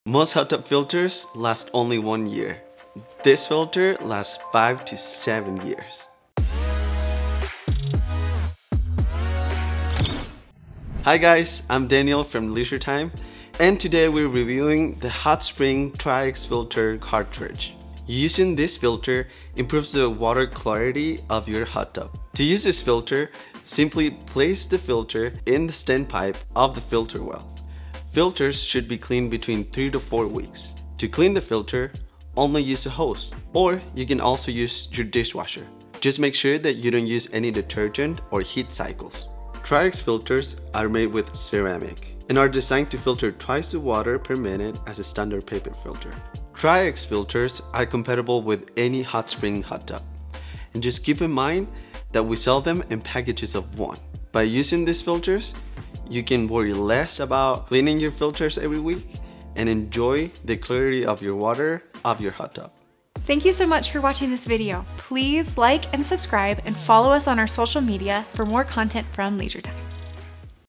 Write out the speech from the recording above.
Most hot tub filters last only 1 year. This filter lasts 5 to 7 years. Hi guys, I'm Daniel from Leisure Time, and today we're reviewing the Hot Spring Tri-X Filter Cartridge. Using this filter improves the water clarity of your hot tub. To use this filter, simply place the filter in the standpipe of the filter well. Filters should be cleaned between 3 to 4 weeks. To clean the filter, only use a hose, or you can also use your dishwasher. Just make sure that you don't use any detergent or heat cycles. Tri-X filters are made with ceramic and are designed to filter twice the water per minute as a standard paper filter. Tri-X filters are compatible with any hot spring hot tub. And just keep in mind that we sell them in packages of 1. By using these filters, you can worry less about cleaning your filters every week and enjoy the clarity of your water of your hot tub. Thank you so much for watching this video. Please like and subscribe and follow us on our social media for more content from Leisure Time.